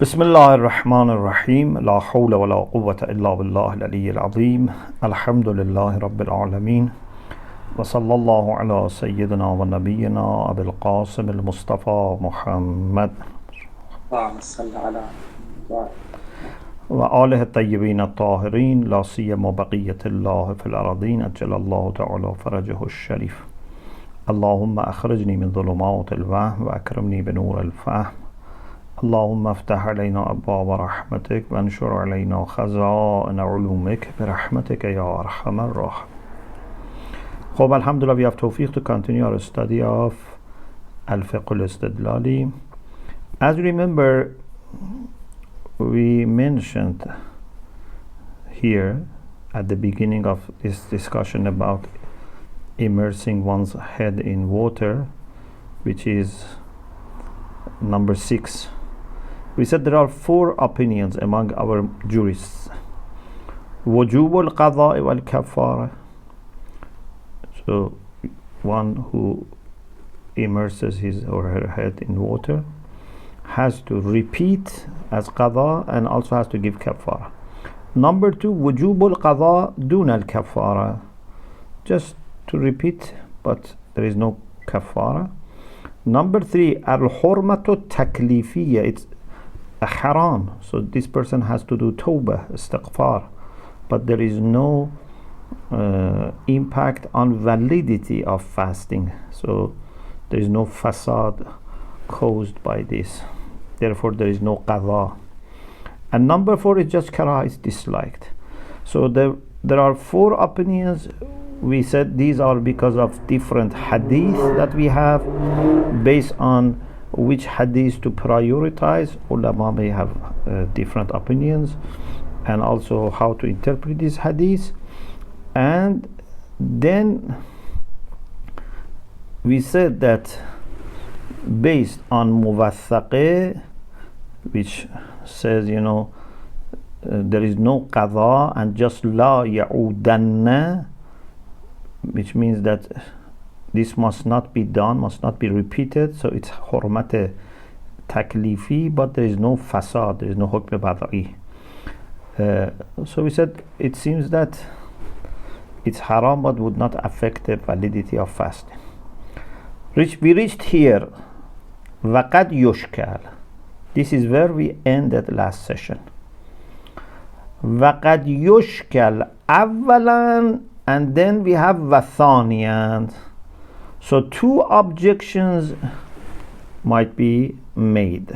بسم الله الرحمن الرحيم لا حول ولا قوة إلا بالله العلي العظيم الحمد لله رب العالمين وصلى الله على سيدنا ونبينا أبي القاسم المصطفى محمد اللهم صل على وآله الطيبين الطاهرين لا سيما بقية الله في الأراضين أجل الله تعالى فرجه الشريف اللهم أخرجني من ظلمات الوهم وأكرمني بنور الفهم اللهم افتح علينا أبواب رحمتك وانشر علينا خزائن علومك برحمتك يا أرحم الراحمين. خب, alhamdulillah, we have tawfiq to continue our study of Al-Fiqh al-Istidlali. As you remember, we mentioned here at the beginning of this discussion about immersing one's head in water, which is number 6. We said there are 4 opinions among our jurists. وجوب القضاء والكفارة. So one who immerses his or her head in water has to repeat as qada and also has to give kafara. Number 2, وجوب القضاء دون الكفارة. Just to repeat, but there is no kafara. Number 3, الحرمة التكليفية. It's a haram, so this person has to do tawbah, istighfar, but there is no impact on validity of fasting, so there is no fasad caused by this, therefore there is no qadha. And number 4 is just karah, is disliked. So there are 4 opinions. We said these are because of different hadith that we have. Based on which hadith to prioritize, ulama may have different opinions, and also how to interpret these hadiths. And then we said that based on muwaththaqeh, which says there is no qadha and just la ya'udanna, which means that this must not be done, must not be repeated, so it's hurmat taklifi, but there is no fasad, there is no hukm bad'i. So we said it seems that it's haram but would not affect the validity of fasting. We reached here, وَقَدْ يُشْكَلْ. This is where we ended last session. وَقَدْ يُشْكَلْ أَوَّلًا, and then we have وَثَانِيًا. So 2 objections might be made.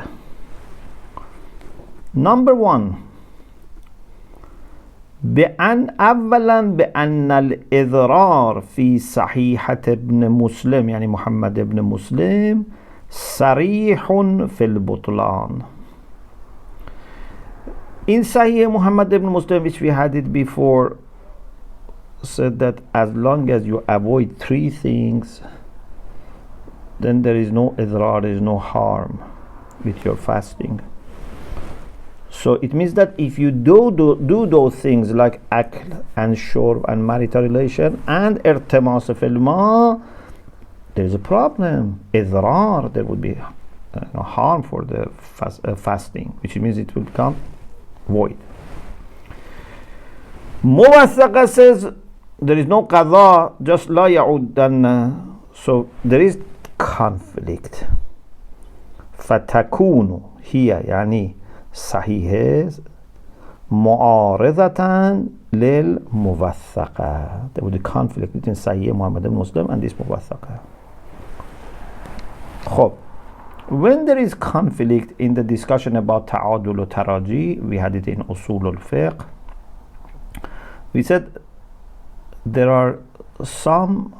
Number 1, أولا بأن الإضرار في صحيحة ابن مسلم, يعني محمد ابن مسلم, صريح في البطلان. In Sahih Muhammad ibn Muslim, which we had it before, said that as long as you avoid 3 things, then there is no idrar, there is no harm with your fasting. So it means that if you do those things like akl and shurb and marital relation and irtimas fil ma, there is a problem, idrar, there would be harm for the fasting, which means it will become void. Muwathaqa says there is no qadha, just la ya'uddanna. So there is conflict. fatakunu hiya, yani صحيح معارضة للموثقة. There would be conflict between Sahih Muhammad ibn Muslim and this موثقة. خب, when there is conflict in the discussion about ta'adul or taraji, we had it in usul al-fiqh, we said there are some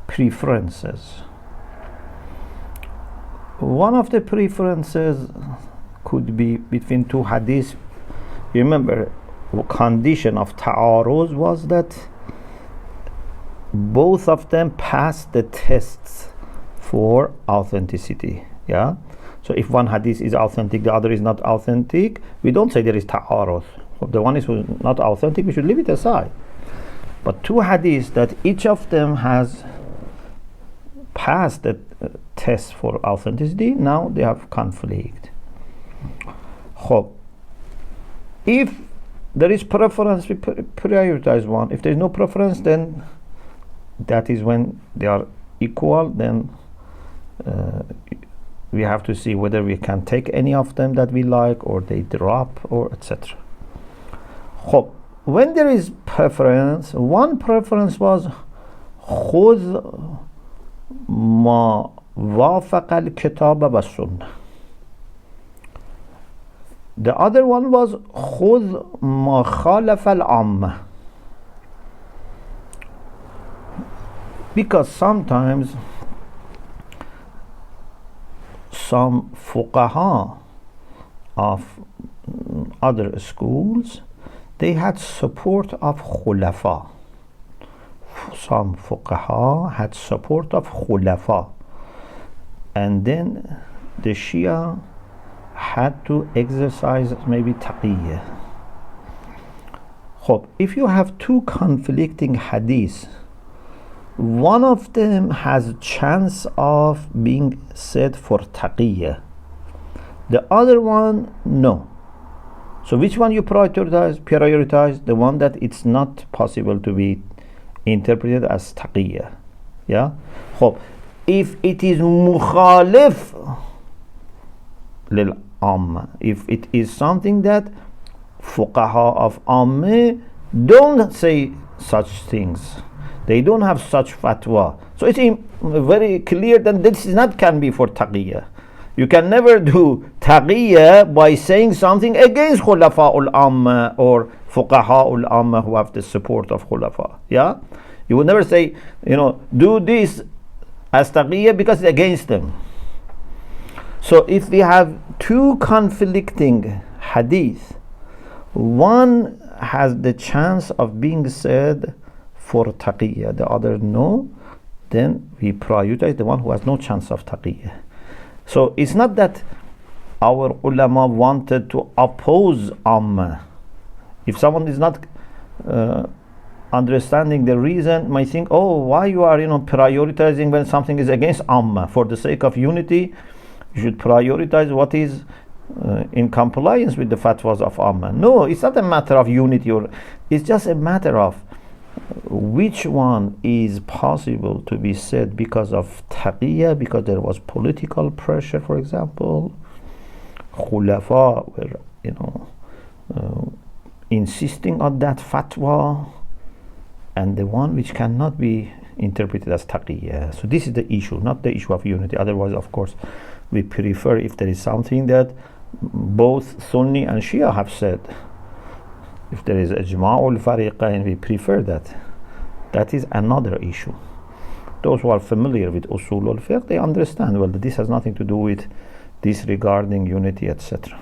preferences. One of the preferences could be between 2 hadiths. You remember, the condition of ta'aruz was that both of them passed the tests for authenticity. Yeah. So if one hadith is authentic, the other is not authentic, we don't say there is ta'aruz. If the one is not authentic, we should leave it aside. But 2 hadiths that each of them has passed the test for authenticity, now they have conflict. خب if there is preference, we prioritize one. If there is no preference, then that is when they are equal, then we have to see whether we can take any of them that we like, or they drop, or etc. خب when there is preference, one preference was خذ ما وافق الكتاب والسنة. The other one was خذ ما خالف العامة. Because sometimes some fuqaha of other schools, they had support of khulafa. Some fuqaha had support of khulafa, and then the Shia had to exercise maybe taqiyya. If you have two conflicting hadiths, one of them has a chance of being said for taqiyya, the other one no. So which one you prioritize? The one that it's not possible to be interpreted as taqiyya. Yeah. If it is mukhalif lil amma, if it is something that fuqaha of ammah don't say such things, they don't have such fatwa, so it's very clear that this is not can be for taqiyya. You can never do taqiyya by saying something against khulafa ul-amma or fuqaha ul-amma who have the support of khulafa. Yeah, you will never say, do this as taqiyya because it's against them. So if we have two conflicting hadith, one has the chance of being said for taqiyya, the other no, then we prioritize the one who has no chance of taqiyya. So it's not that our ulama wanted to oppose amma. If someone is not understanding the reason, might think, why you are prioritizing when something is against amma? For the sake of unity, you should prioritize what is in compliance with the fatwas of amma. No, it's not a matter of unity, or it's just a matter of which one is possible to be said because of taqiyya, because there was political pressure, for example. Khulafa were insisting on that fatwa, and the one which cannot be interpreted as taqiyya. So this is the issue, not the issue of unity. Otherwise, of course, we prefer if there is something that both Sunni and Shia have said. If there is ijma'ul fariqain, we prefer that. That is another issue. Those who are familiar with usul al-fiqh, they understand well that this has nothing to do with disregarding unity, etc.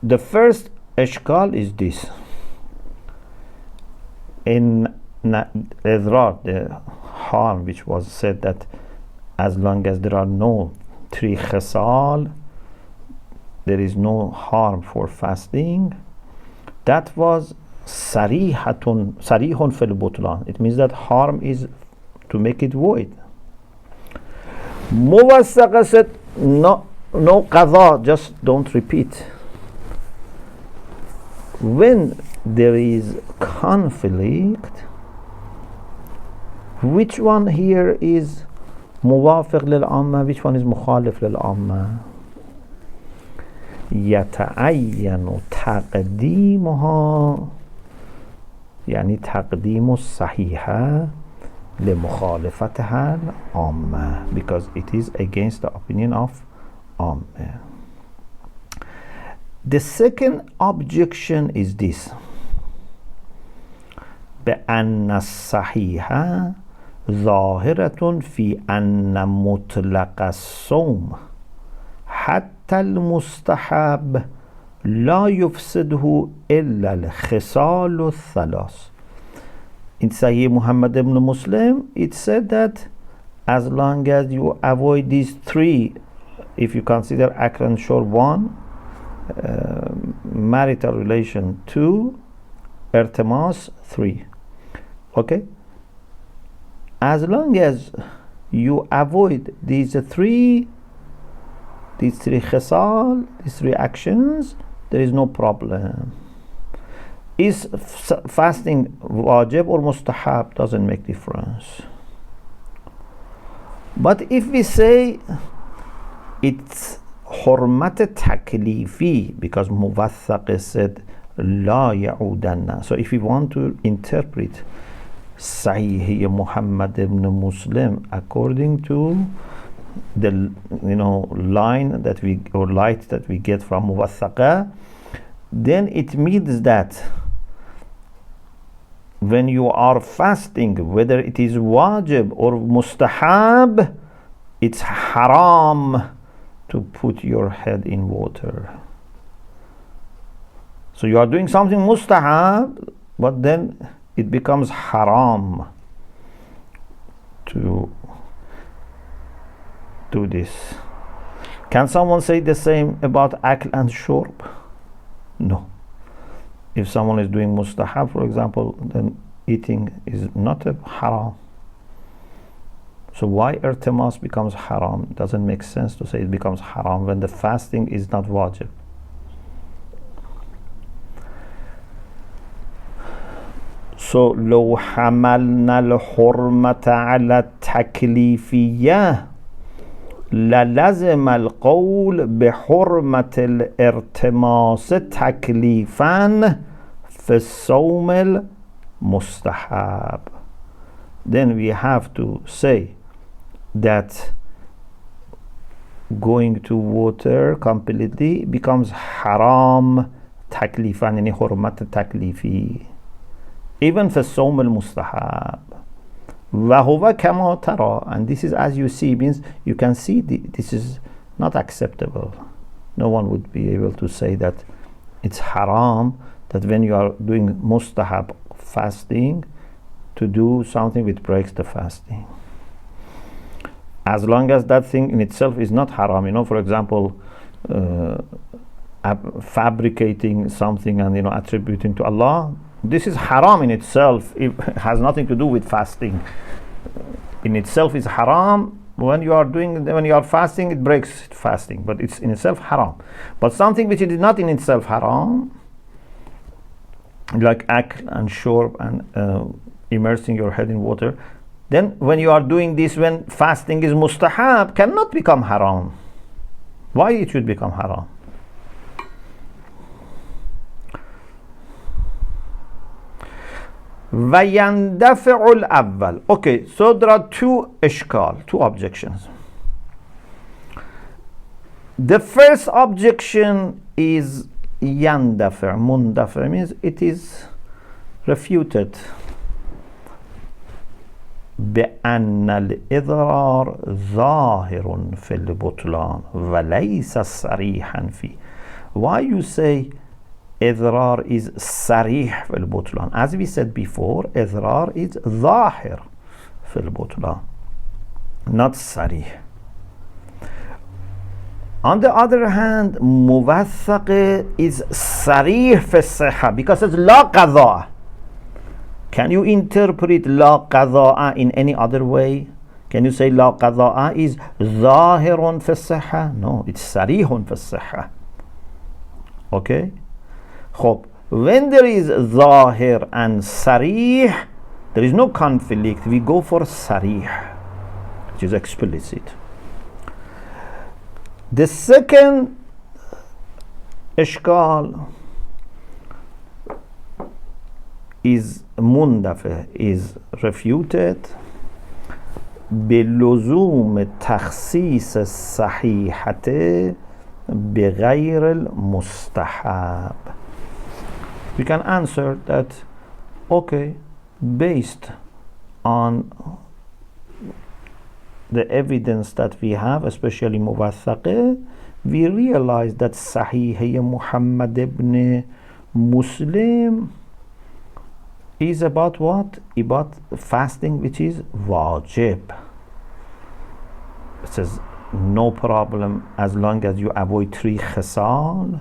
The first ishkal is this. In idrar, the harm which was said that as long as there are no three khisal, there is no harm for fasting. That was sarihun fil butlan. It means that harm is to make it void. Muwassaqa said no qadha, just don't repeat. When there is conflict, which one here is muwafiq lil amma, which one is mukhalif lil amma? يتعين تقديمها يعني تقديم الصحيحة لمخالفتها العامة, because it is against the opinion of عامة. The second objection is this: بأن الصحيحة ظاهرة في أن مطلق الصوم حتى المستحب لا يفسده إلا الخصال الثلاث. In Sahih Muhammad ibn Muslim, it said that as long as you avoid these three, if you consider Akran Shor 1, marital relation 2, Irtimas 3. Okay? As long as you avoid these three these three khisal, these three actions, there is no problem. Is fasting wajib or mustahab? Doesn't make difference. But if we say it's hurmat taklifi, because muwaththaq said la ya'udanna, so if we want to interpret Sahih Muhammad ibn Muslim according to the line that we, or light that we get from muwaththaqah, then it means that when you are fasting, whether it is wajib or mustahab, it's haram to put your head in water. So you are doing something mustahab, but then it becomes haram to do this. Can someone say the same about akl and shurb? No. If someone is doing mustahab, for example, then eating is not a haram. So why irtimas becomes haram? It doesn't make sense to say it becomes haram when the fasting is not wajib. So لو حملنا الحرمة على التكليفية للزم القول بحرمة الارتماس تكليفا في الصوم المستحب. Then we have to say that going to water completely becomes haram taklifan, yani hurmat taklifi, even في الصوم المستحب. وَهُوَ كَمَا تَرَى, and this is as you see, means you can see this is not acceptable. No one would be able to say that it's haram, that when you are doing mustahab fasting, to do something which breaks the fasting. As long as that thing in itself is not haram, for example, fabricating something and attributing to Allah, this is haram in itself. It has nothing to do with fasting. In itself is haram. When you are fasting, it breaks fasting, but it's in itself haram. But something which is not in itself haram, like akl and shurb and immersing your head in water, then when you are doing this when fasting is mustahab, cannot become haram. Why it should become haram? وَيَنْدَفِعُ الْأَوَّلِ. Okay, so there are two objections. The first objection is يَنْدَفِعُ. مُنْدَفِعُ means it is refuted. بأن الإضرار ظاهر في البطلان وليس صريحا فيه. Why you say إضرار is صريح في البطلان? As we said before, إضرار is ظاهر في البطلان, not صريح. On the other hand, موثق is صريح في الصحة because it's لا قضاء. Can you interpret لا قضاء in any other way? Can you say لا قضاء is ظاهر في الصحة? No, it's صريح في الصحة. Okay? خب, when there is ظاهر and صريح, there is no conflict. We go for صريح, which is explicit. The second إشكال is مندفع, is refuted بلزوم تخصيص الصحيحة بغير المستحب. We can answer that, okay, based on the evidence that we have, especially muwaththaqah, we realize that Sahih Muhammad ibn Muslim is about what? About fasting which is wajib. It says no problem as long as you avoid three khisal,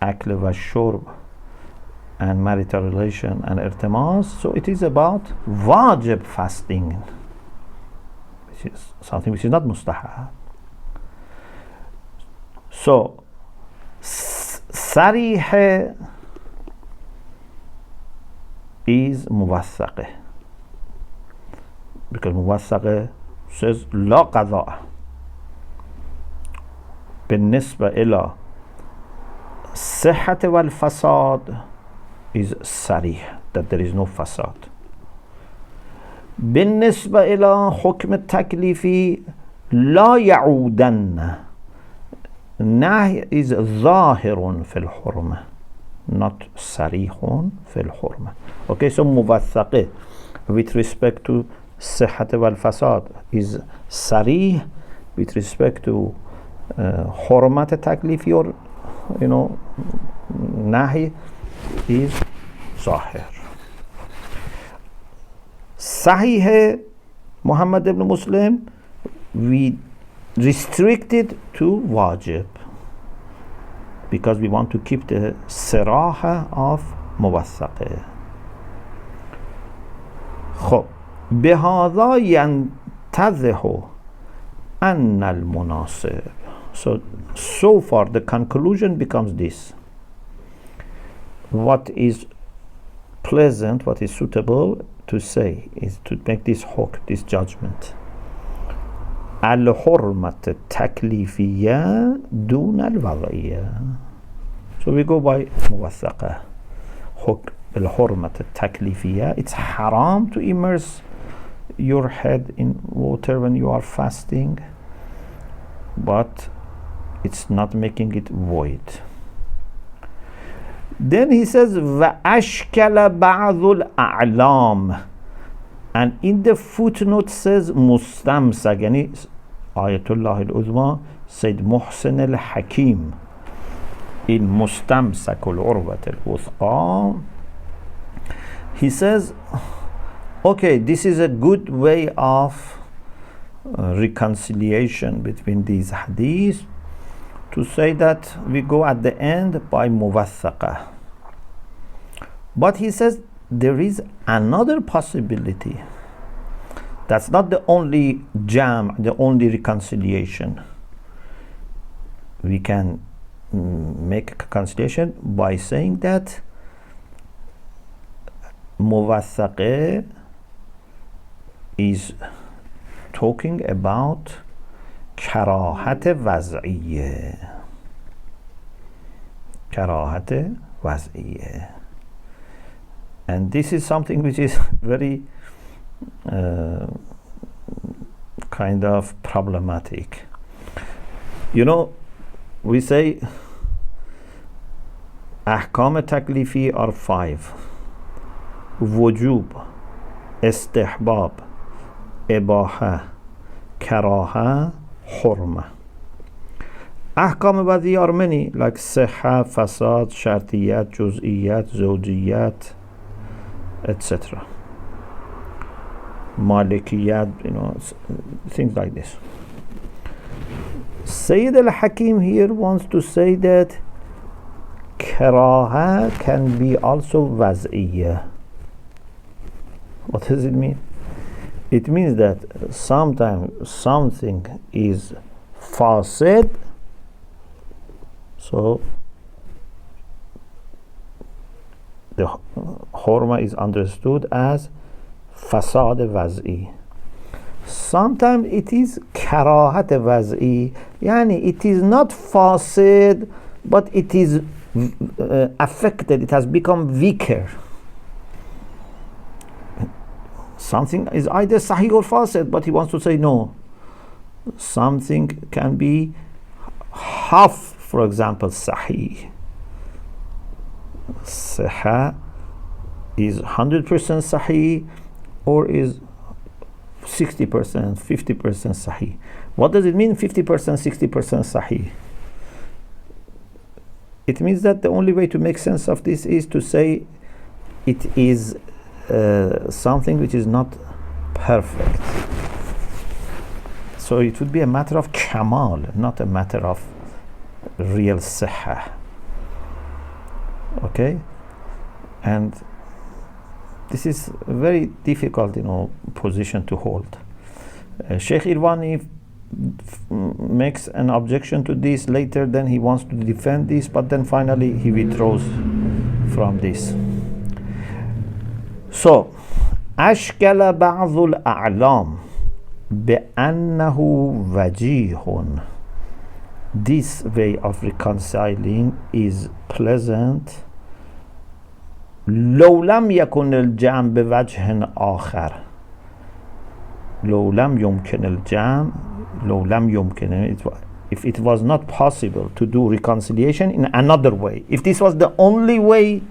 akl wa shurb, and marital relation and irtimas. So it is about wajib fasting, which is something which is not mustahab. So sarih is muwaththaqah, because muwaththaqah says la qada. بالنسبة إلى صحة والفساد is sarih, that there is no fasad. بالنسبة إلى حكم التكليفي لا يعودن, nahy is ظاهر في الحرمة, not صريح في الحرمة. Okay, so موثقة with respect to صحة والفساد is صريح with respect to حرمة التكليفي, or nahy is ظاهر. Sahih Muhammad ibn Muslim, we restricted to wajib because we want to keep the siraha of muwaththaqah. خب بهذا ينتضح أن المناسب. So far the conclusion becomes this: what is pleasant, what is suitable to say is to make this hukm, this judgment. الحرمة التكليفية دون الوضعية. So we go by موثقة. حكم الحرمة التكليفية, it's haram to immerse your head in water when you are fasting, but it's not making it void. Then he says وَأَشْكَلَ بَعْضُ الْأَعْلَامِ, and in the footnote says mustamsak, yani Ayatullah al-Uzma Sayyid Muhsin al-Hakim in Mustamsak al-Urwat al-Wuthqa, he says, okay, this is a good way of reconciliation between these hadiths, to say that we go at the end by muwaththaqah. But he says there is another possibility. That's not the only jam, the only reconciliation. We can make a reconciliation by saying that muwaththaqah is talking about karahat waz'iyya. Karahat waz'iyya. And this is something which is very kind of problematic. We say ahkam taklifi are 5: wujub, istihbab, ibaha, karaha, hurma. Ahkam wadi are many, like sihha, fasad, shartiyat, juz'iyat, zawjiyat, etc. Malikiyat, things like this. Sayyid al-Hakim here wants to say that karaha can be also waz'iyya. What does it mean? It means that sometimes something is fasid, so the hurma is understood as fasad waz'i. Sometimes it is karahat waz'i, yani it is not fasid, but it is affected, it has become weaker. Something is either sahih or fasid, but he wants to say no. Something can be half, for example, sahih. Sahih is 100% sahih, or is 60%, 50% sahih. What does it mean 50%, 60% sahih? It means that the only way to make sense of this is to say it is something which is not perfect. So it would be a matter of kamal, not a matter of real sihha. Okay? And this is a very difficult, position to hold. Sheikh Irwani makes an objection to this later, then he wants to defend this, but then finally he withdraws from this. So أشكل بعض الأعلام بأنه وجيه. This way of reconciling is pleasant. لو لم يكن الجمع بوجه آخر. لو لم يمكن الجمع. لو لم يمكن. If it was not possible to do reconciliation in another way. If this was the only way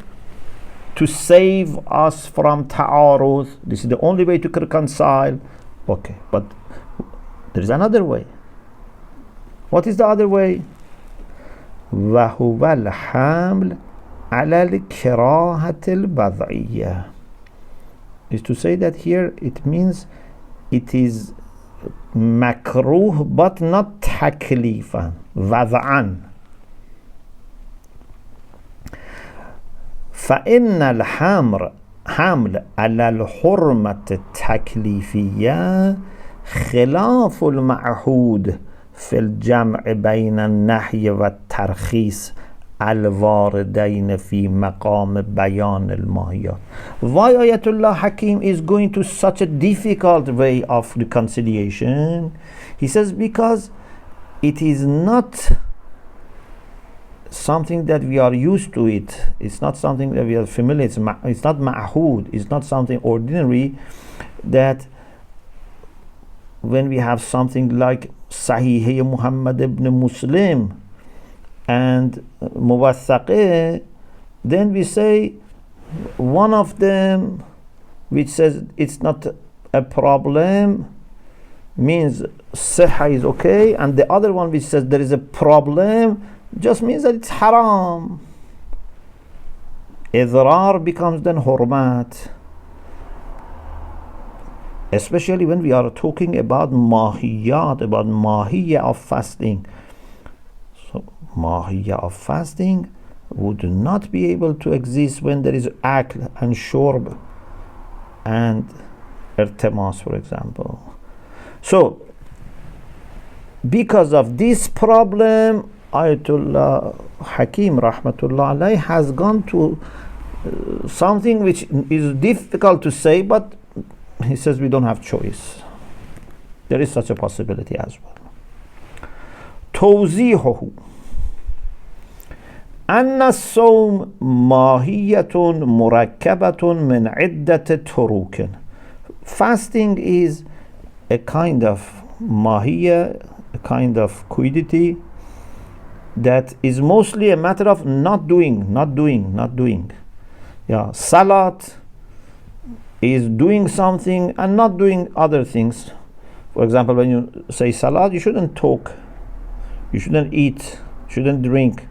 to save us from ta'arud, this is the only way to reconcile, okay, but there is another way. What is the other way? وهو الحمل على الكراهة الوضعية. Is to say that here it means it is makruh but not taklifan, وضعا. فإن الحمل على الحرمة التكليفية خلاف المعهود في الجمع بين النهي والترخيص الواردين في مقام بيان الماهیات. Why Ayatollah Hakim is going to such a difficult way of reconciliation? He says because it is not something that we are used to it. It's not something that we are familiar. It's not ma'hud. It's not something ordinary that when we have something like Sahih Muhammad ibn Muslim and Muwaththaqeh, then we say one of them which says it's not a problem means Sahih is okay, and the other one which says there is a problem just means that it's haram. Idrar becomes then hurmat. Especially when we are talking about mahiyat, about mahiyya of fasting. So mahiyya of fasting would not be able to exist when there is akl and shurb and irtimas, for example. So because of this problem, Ayatollah Hakim rahmatullah alayhi has gone to something which is difficult to say, but he says we don't have choice. There is such a possibility as well. توضيحه أن الصوم ماهية مركبة من عدة طرق. Fasting is a kind of mahiyya, a kind of quiddity that is mostly a matter of not doing. Yeah, salat is doing something and not doing other things. For example, when you say salat, you shouldn't talk, you shouldn't eat, shouldn't drink,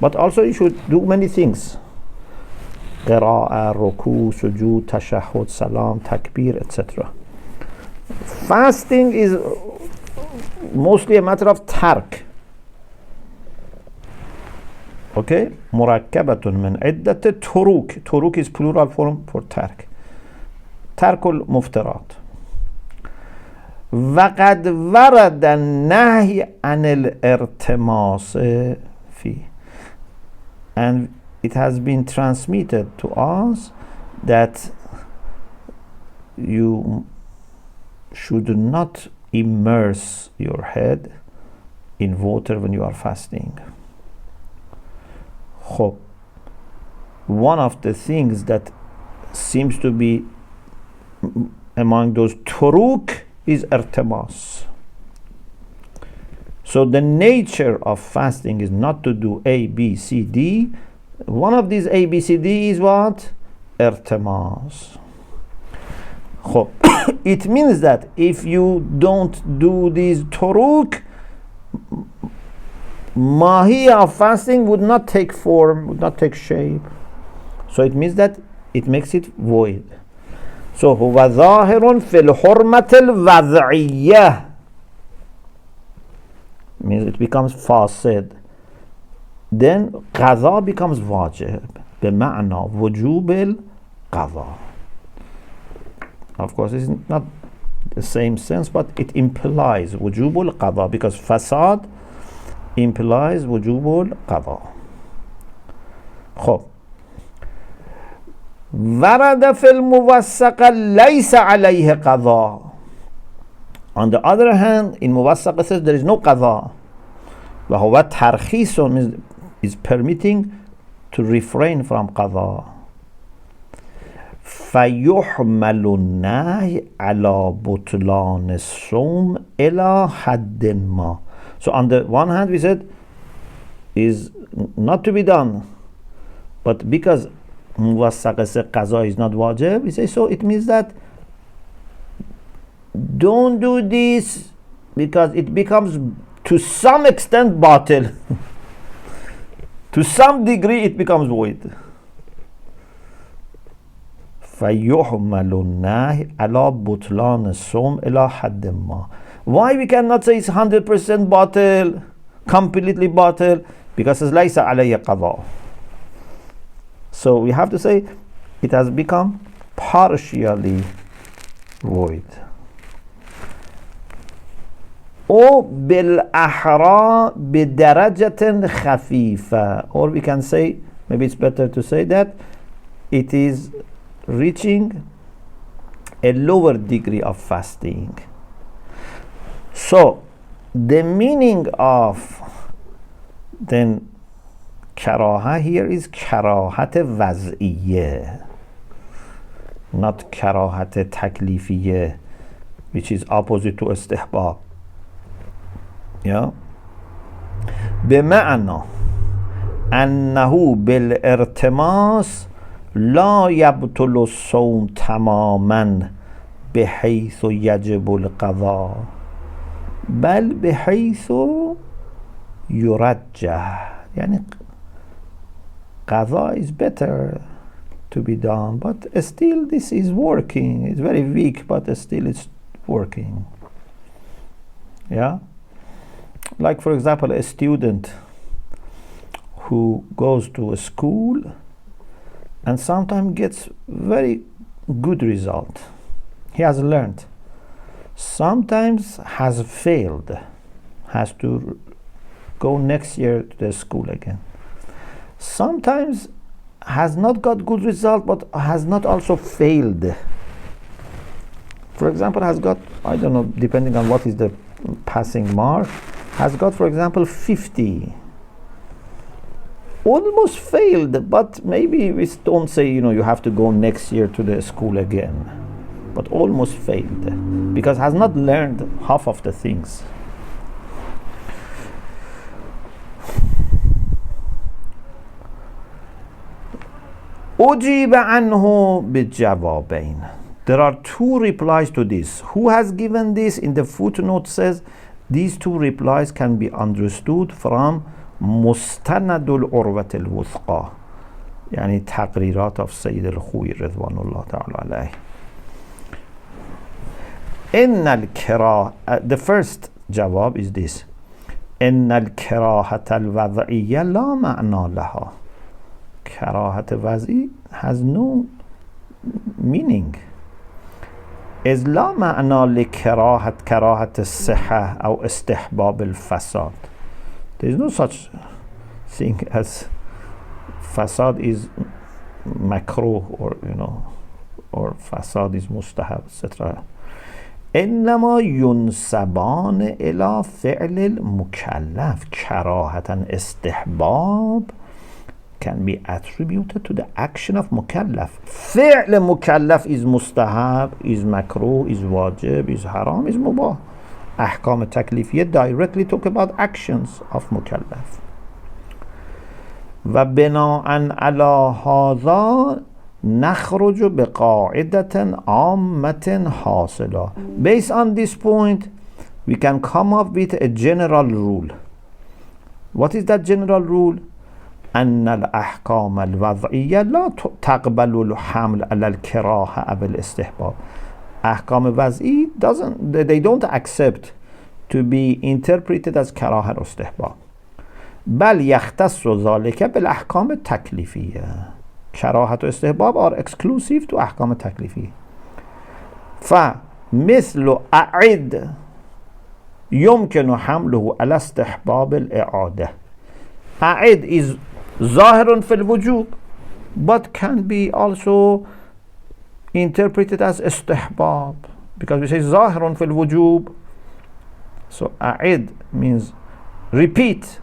but also you should do many things. Qira'ah, ruku, sujood, tashahhud, salam, takbir, etc. Fasting is mostly a matter of tark. Okay, murakkabatun min iddat turuk. Turuk is plural form for tark. Tarkul muftarat. وقد ورد النهي عن الارتماس فيه. And it has been transmitted to us that you should not immerse your head in water when you are fasting. One of the things that seems to be among those turuk is irtimas. So the nature of fasting is not to do A, B, C, D. One of these A, B, C, D is what? Irtimas. It means that if you don't do these turuk, mahiyya of fasting would not take form, would not take shape. So it means that it makes it void. So هو ظاهر في الحرمة الوضعية means it becomes fasid. Then قضاء becomes واجب بمعنى وجوب القضاء. Of course, it's not the same sense, but it implies wujubul qada, because fasad implies wujubul qada. خب ورد في الموثقة ليس عليه قضاء. On the other hand, in موثقة says there is no قضاء. وهو ترخيص is permitting to refrain from قضاء. فيحمل النهي على بطلان الصوم إلى حد ما. So on the one hand we said is not to be done, but because موثقة قضاء is not wajib, we say so it means that don't do this because it becomes to some extent batil. To some degree it becomes void. فَيُحْمَلُ النَّهْيِ عَلَى بُطْلَانِ الصَّوْمِ إِلَى حَدٍّ مَا. Why we cannot say it's 100% batil, completely batil? Because it's لَيْسَ عَلَيَّ قَضَاء. So we have to say it has become partially void. أو بالأحرى بدرجة خفيفة. Or we can say, maybe it's better to say that it is reaching a lower degree of fasting. So the meaning of then karaha here is karahat waz'iyye, not karahat taklifiyye, which is opposite to istihbab. Yeah. بمعنى أنه بالارتماس لا يبطل الصوم تماما بحيث يجب القضاء بل بحيث يرجح. يعني قضاء is better to be done, but still this is working. It's very weak, but still it's working. Yeah. Like for example, a student who goes to a school and sometimes gets very good result. He has learned. Sometimes has failed, has to go next year to the school again. Sometimes has not got good result, but has not also failed. For example, has got, I don't know, depending on what is the passing mark, has got, for example, 50. Almost failed, but maybe we don't say, you have to go next year to the school again. But almost failed, because has not learned half of the things. أجيب عنه بالجوابين. There are two replies to this. Who has given this? In the footnote says these two replies can be understood from مستند العروة الوثقى, يعني تقريرات of سيد الخوي رضوان الله تعالى عليه. إن الكراهة, the first jawab is this: إن الكراهة الوضعية لا معنى لها. كراهة وضعي has no meaning. إذ لا معنى لكراهة كراهة الصحة أو استحباب الفساد. There is no such thing as fasad is makruh, or fasad is mustahab, etc. إنما ينسبان إلى فعل المكلف. كراهة استحباب can be attributed to the action of mukallaf. فعل مكلف is mustahab, is makruh, is wajib, is haram, is mubah. أحكام التكليفية directly talk about actions of مكلف. وبناء على هذا نخرج بقاعدة عامة حاصلة. Based on this point, we can come up with a general rule. What is that general rule? أن الأحكام الوضعية لا تقبل الحمل على الكراهة أو الاستحباب. أحكام وضعی they don't accept to be interpreted as كراهة or استحباب. بل يختص ذلك بالأحكام التكليفية. كراهة و استحباب are exclusive to أحكام تكليفية. مثل أعد يمكن حمله على استحباب الإعادة. أعد is ظاهر في الوجوب but can be also interpreted as استحباب because we say ظاهر في الوجوب. So أعد means repeat.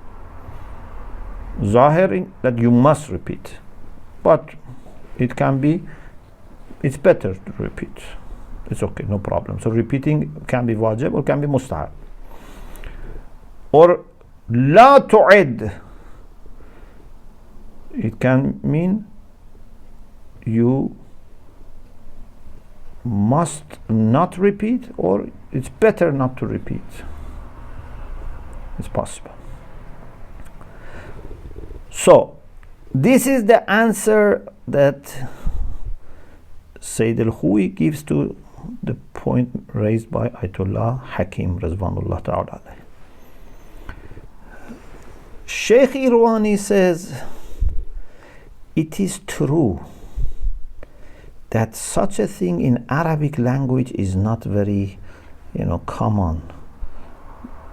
ظاهر that you must repeat, but it can be, it's better to repeat. It's okay, no problem. So repeating can be wajib or can be mustahab. Or لا تعد, it can mean you must not repeat, or it's better not to repeat. It's possible. So this is the answer that Sayyid al-Khuwi gives to the point raised by Ayatollah Hakim Rizwanullah Ta'ala. Sheikh Irwani says, it is true that such a thing in Arabic language is not very, common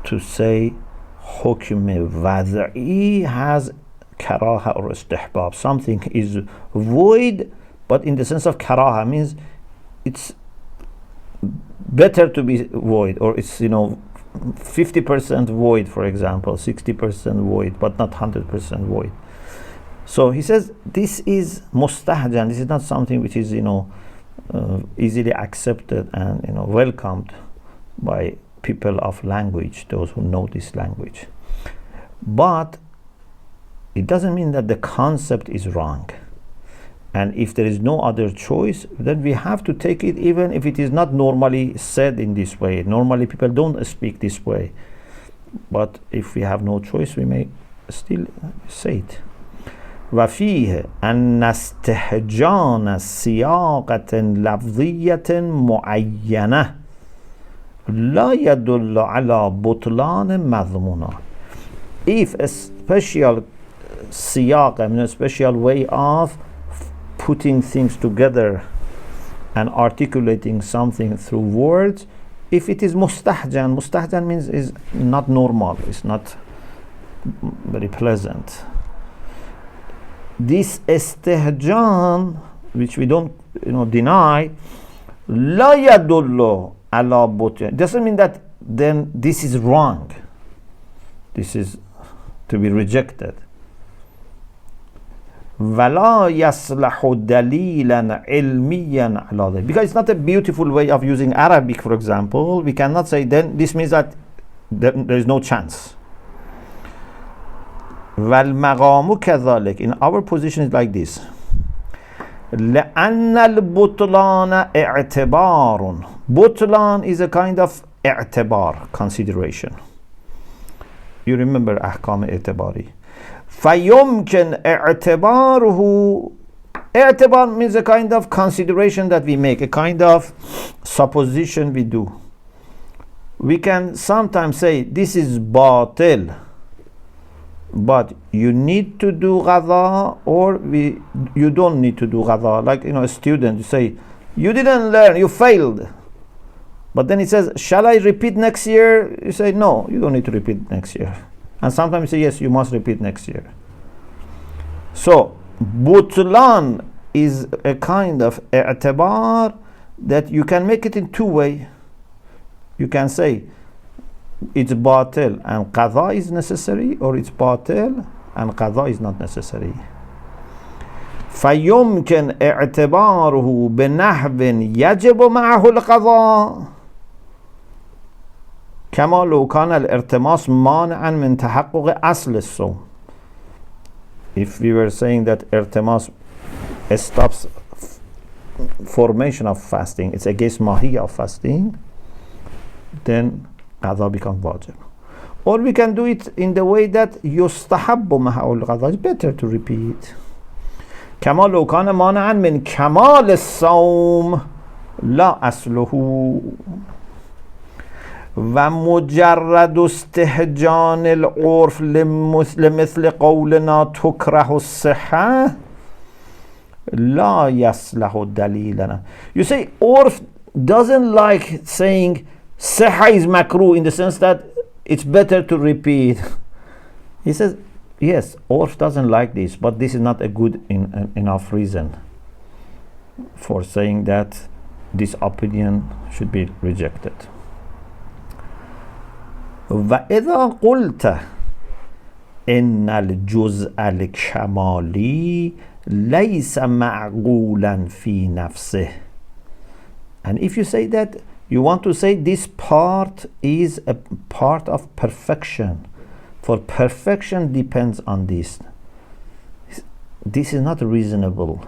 to say hukm wad'i has karaha or istihbab. Something is void, but in the sense of karaha means it's better to be void, or it's 50% void, for example, 60% void, but not 100% void. So he says this is mustahjan. This is not something which is easily accepted and welcomed by people of language, those who know this language. But it doesn't mean that the concept is wrong. And if there is no other choice, then we have to take it, even if it is not normally said in this way. Normally people don't speak this way. But if we have no choice, we may still say it. وفيه أن استهجان سياقة لفظية معينة لا يدل على بطلان مضمونها. If a special siyaq, a special way of putting things together and articulating something through words, if it is mustahjan means is not normal, it's not very pleasant. This istihjan, which we don't deny, la yadullu ala butyan, doesn't mean that then this is wrong, this is to be rejected. وَلَا يَصْلَحُ دَلِيلًا عِلْمِيًّا عَلَى ذَلِكَ. Because it's not a beautiful way of using Arabic, for example. We cannot say then this means that there is no chance. وَالْمَقَامُ كَذَلِكَ. In our position is like this. لأن البطلان اعتبار. Butlan is a kind of اعتبار, consideration. You remember أحكام اعتباري. فيمكن اعتباره. اعتبار means a kind of consideration that we make, a kind of supposition we do. We can sometimes say this is batil, but you need to do ghadha, or you don't need to do ghadha. Like a student, you say you didn't learn, you failed, but then it says shall I repeat next year? You say no, you don't need to repeat next year. And sometimes you say yes, you must repeat next year. So butlan is a kind of i'tibar that you can make it in two ways. You can say it's batil and qadha is necessary, or it's batil and qadha is not necessary. فيمكن اعتباره بنحو يجب معه القضاء كما لو كان الارتماس مانعا من تحقق أصل الصوم. If we were saying that irtimas stops formation of fasting, it's against mahiyya of fasting, then qadha becomes wajib. Or we can do it in the way that yustahabbu maha'ul qadha, it's better to repeat. كما لو كان مانعا من كمال الصوم لا أصله. ومجرد استهجان العرف لمثل قولنا تكره الصحة لا يصلح دليلنا. You say urf doesn't like saying Sahha is makruh in the sense that it's better to repeat. He says, yes, Urf doesn't like this, but this is not a good enough reason for saying that this opinion should be rejected. وَإِذَا قُلْتَ إِنَّ الْجُزْءَ الْكَمَالِي لَيْسَ مَعْقُولًا فِي نَفْسِهِ. And if you say that, you want to say this part is a part of perfection, for perfection depends on this. This is not reasonable.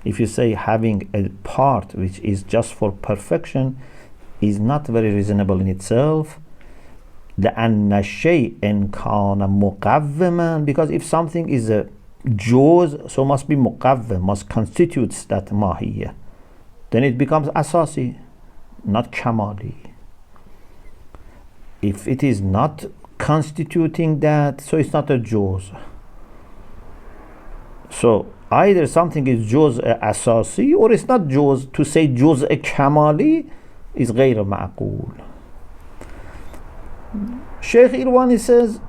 If you say having a part which is just for perfection is not very reasonable in itself. لأن الشيء إن كان مقوما, because if something is a juz, so must be muqawwim, must constitutes that mahiyya. Then it becomes asasi, not kamali. If it is not constituting that, so it's not a juz. So either something is juz asasi or it's not juz. To say juz kamali is غير معقول. Sheikh Irwani says,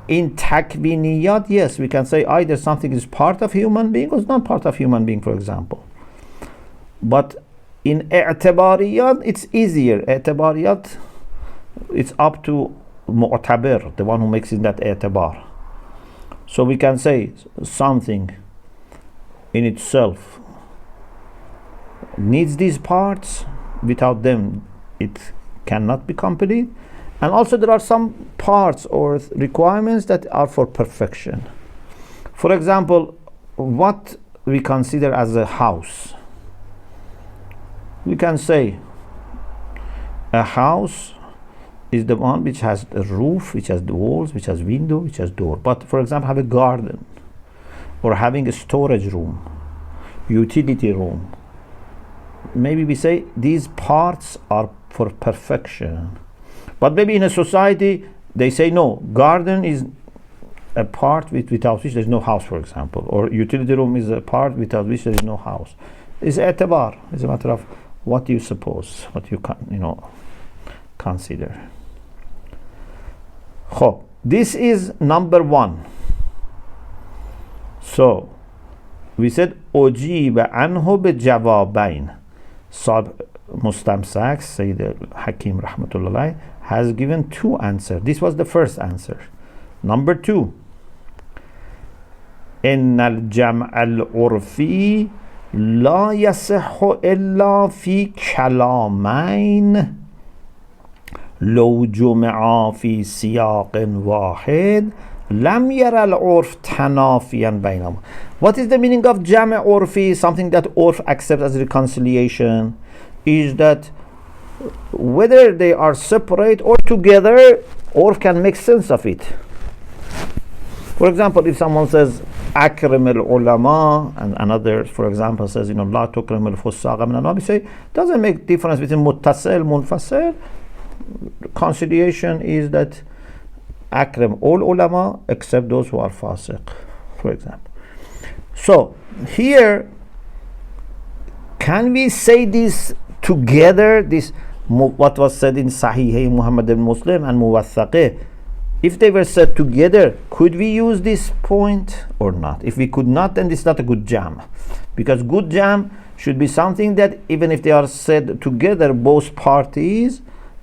in takwiniyat, yes, we can say either something is part of human being or it's not part of human being, for example. But in i'tibariyat, it's easier. I'tibariyat, it's up to mu'tabir, the one who makes in that i'tibar. So we can say something in itself needs these parts. Without them, it cannot be complete. And also there are some parts or requirements that are for perfection. For example, what we consider as a house. We can say a house is the one which has a roof, which has the walls, which has window, which has door. But for example, have a garden or having a storage room, utility room. Maybe we say these parts are for perfection. But maybe in a society, they say no, garden is a part without which there is no house, for example, or utility room is a part without which there is no house. It's i'tibar. It's a matter of what you suppose, what you consider. This is number one. So we said أجيب عنه بجوابين. Mustamsak, Sayyid al-Hakim rahmatullah, has given two answers. This was the first answer. Number two, إن الجمع العرفي لا يصح إلا في كلامين لو جمعا في سياق واحد لم ير العرف تنافيا بينهما. What is the meaning of جمع عرفي? Something that Urf accepts as reconciliation is that whether they are separate or together, Urf can make sense of it. For example, if someone says akram al-ulama and another, for example, says la tukram al-fussaqa min al-nabi, say doesn't make difference between muttasil, munfasil. Conciliation is that akram all ulama except those who are fasiq, for example. So here, can we say this together, this what was said in Sahih Muhammad and Muslim and Muwaththaqih? If they were said together, could we use this point or not? If we could not, then this is not a good jam, because good jam should be something that even if they are said together, both parties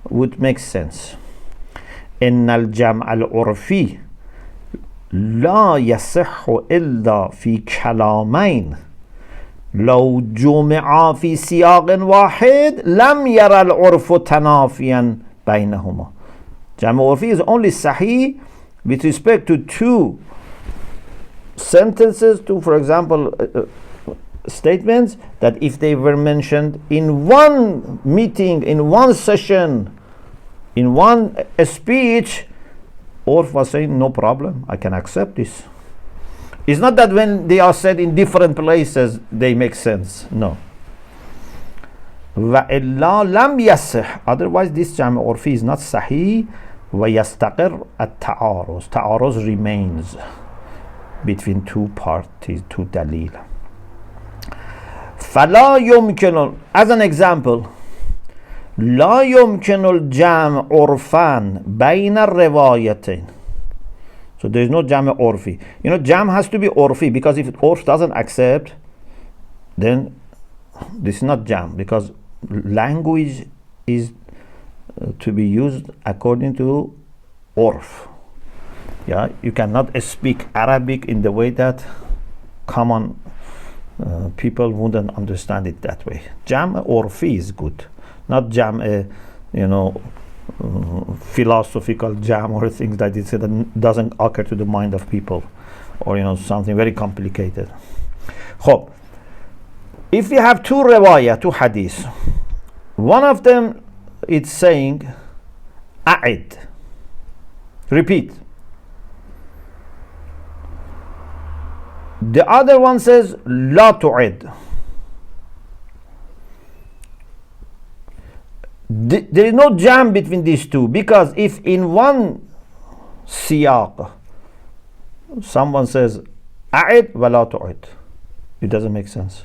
would make sense. إن الجمع العرفي لا يصح إلا في كلامين لو جمع في سياق واحد لم ير العرف تنافيا بينهما. Jam' urfi is only sahih with respect to two sentences, to, for example, statements that if they were mentioned in one meeting, in one session, in one speech, Urf was saying no problem, I can accept this. It's not that when they are said in different places they make sense. No. وَإِلَّا لَمْ يَصِحْ. Otherwise this jam' urfi is not sahih. وَيَسْتَقِرْ التَّعَارُض. Ta'aruz remains between two parties, two dalil. فَلَا يُمْكِنُ. As an example, لا يمكن الجمع عرفا بين الروايتين. So there is no jam orfi. You know, jam has to be orfi, because if orf doesn't accept, then this is not jam, because language is to be used according to orf. Yeah, you cannot speak Arabic in the way that common people wouldn't understand it that way. Jam orfi is good, not jam philosophical jam or things like this that doesn't occur to the mind of people, or something very complicated. Hope. If you have two riwayah, two hadith, one of them it's saying a'id, repeat. The other one says la tu'id. There is no jam between these two, because if in one siyaq someone says a'id wa la tu'id, it doesn't make sense.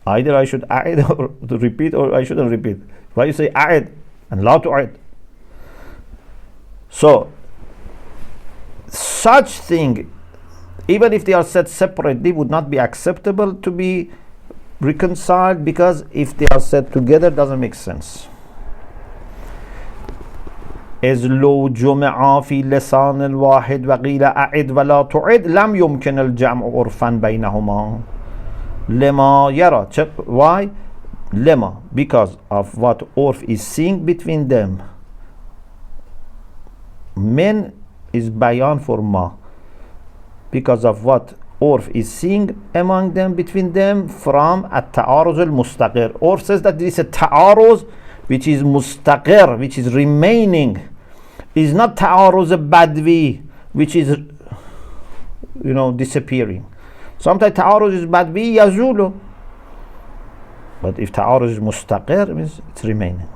Either I should a'id or to repeat, or I shouldn't repeat. Why you say a'id and la tu'id? So such thing, even if they are said separately, would not be acceptable to be reconciled, because if they are said together, doesn't make sense. إذ لو جمعا في لسان الواحد وقيل أعد ولا تعد لم يمكن الجمع عرفا بينهما لما يرى. Why? Lema, because of what Urf is seeing between them. Men is bayan for ma, because of what Urf is seeing among them, between them, from at-ta'aruz al-mustaqir. Urf says that there is a ta'aruz which is mustaqir, which is remaining, is not ta'aruz al-badwi, which is disappearing. Sometimes ta'aruz is badwi yazulu, but if ta'aruz is mustaqir, it means it's remaining.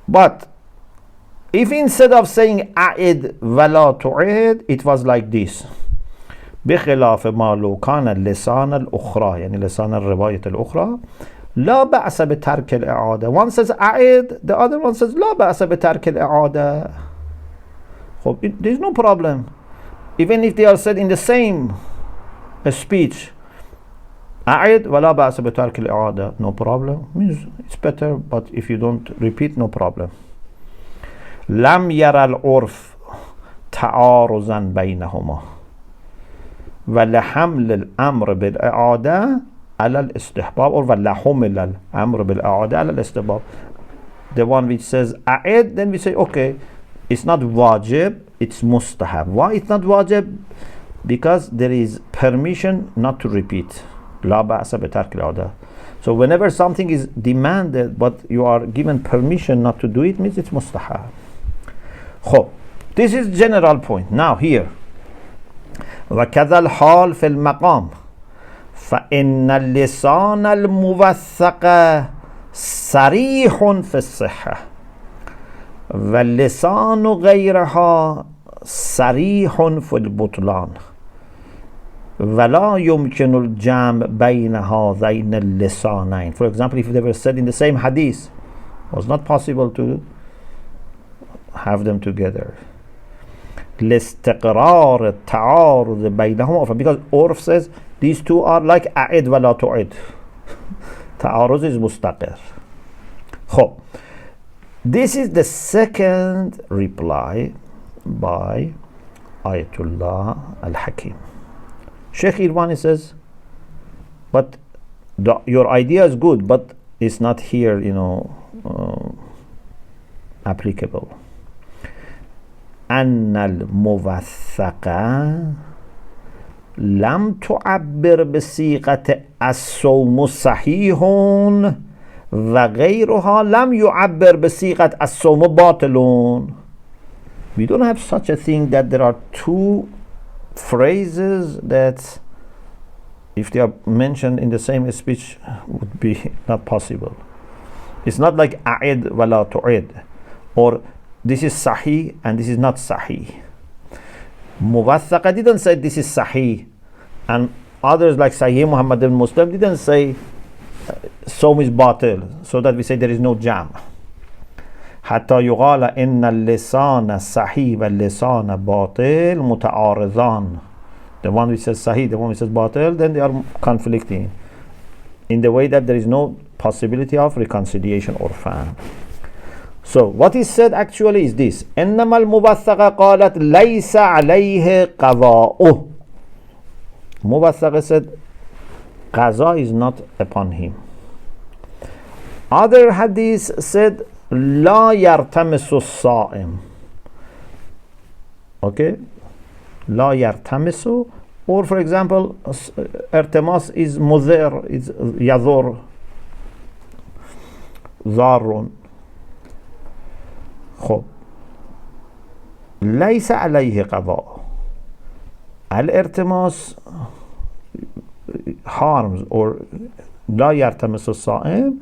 But if instead of saying a'id wala tu'id, it was like this: بخلاف ما لو كان اللسان الأخرى، يعني لسان الرواية الأخرى لا بأس بترك الإعادة. One says a'id, the other one says لا بأس بترك الإعادة. There's no problem, even if they are said in the same speech. أعد ولا بأس بترك الإعادة, no problem, means it's better, but if you don't repeat, no problem. لم يرى العرف تعارضا بينهما ولحمل الأمر بالإعادة على الاستحباب, or ولحمل الأمر بالإعادة على الاستحباب. The one which says أعد, then we say okay, it's not wajib, it's mustahab. Why it's not wajib? Because there is permission not to repeat. لا بأس بترك العادة. So whenever something is demanded but you are given permission not to do it, means it's mustahab. خب, this is general point. Now here, وكذا الحال في المقام فإن اللسان الموثق صريح في الصحة واللسان غيرها صريح في البطلان ولا يمكن الجمع بين هذين اللسانين. For example, if they were said in the same hadith, it was not possible to have them together. لاستقرار التعارض بينهما, because Urf says these two are like أعد ولا تعد. تعارض is مستقر. خب, this is the second reply by Ayatollah Al-Hakim. Sheikh Irwani says, but your idea is good, but it's not here, applicable. أن الموثقة لم تعبر بصيغة الصوم صحيح وغيرها لم يعبر بصيغة الصوم باطل. We don't have such a thing that there are two phrases that if they are mentioned in the same speech would be not possible. It's not like a'id wala tu'id, or this is sahih and this is not sahih. Muwathaqa didn't say this is sahih, and others like Sahih Muhammad ibn Muslim didn't say Sawm is batil, so that we say there is no jam. حتى يقال إن اللسان صحيح واللسان باطل متعارضان. The one which says sahih, the one which says batil, then they are conflicting in the way that there is no possibility of reconciliation or fahm. So what is said actually is this: إنما الموثقة قالت ليس عليه قضاء. Muwathaqa said qaza is not upon him. Other hadith said لا يرتمس الصائم. Okay, لا يرتمس, or for example ارتماس is مضر, is يضر, ضار. خب ليس عليه قضاء. الارتماس harms, or لا يرتمس الصائم,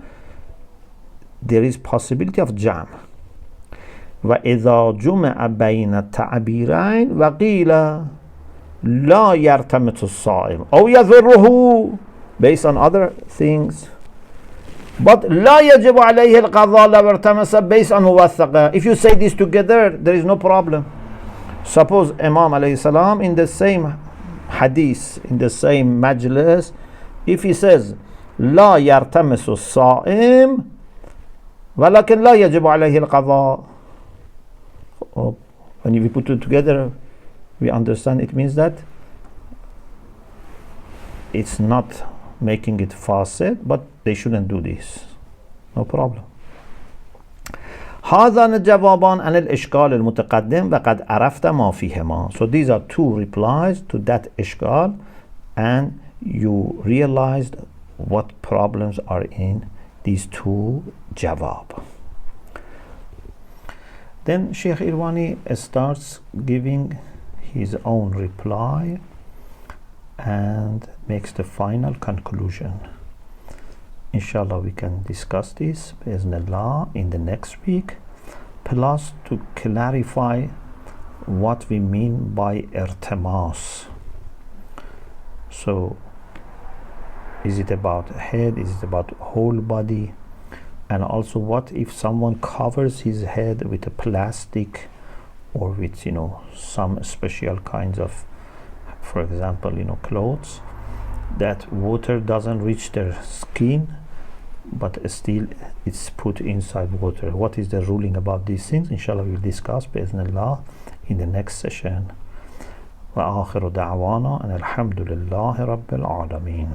there is possibility of jam. وإذا جمع بين التعبيرين وقيل لا يرتمس الصائم أو يضره, based on other things. But لا يجب عليه القضاء لو ارتمس, based on موثقة. If you say this together, there is no problem. Suppose Imam alayhi salam in the same hadith, in the same majlis, if he says لا يرتمس الصائم ولكن لا يجب عليه القضاء, when we put it together, we understand it means that it's not making it fasid, but they shouldn't do this. No problem. هذان الجوابان عن الإشكال المتقدم وقد عرفت ما فيهما. So these are two replies to that ishkal, and you realized what problems are in these two jawab. Then Sheikh Irwani starts giving his own reply and makes the final conclusion. Inshallah, we can discuss this bi'Iznillah in the next week, plus to clarify what we mean by irtimas. So, is it about head? Is it about whole body? And also, what if someone covers his head with a plastic or with, some special kinds of, for example, clothes, that water doesn't reach their skin, but still it's put inside water. What is the ruling about these things? Inshallah, we'll discuss bi'Iznillah in the next session. وآخر دعوانا أن الحمد لله رب العالمين.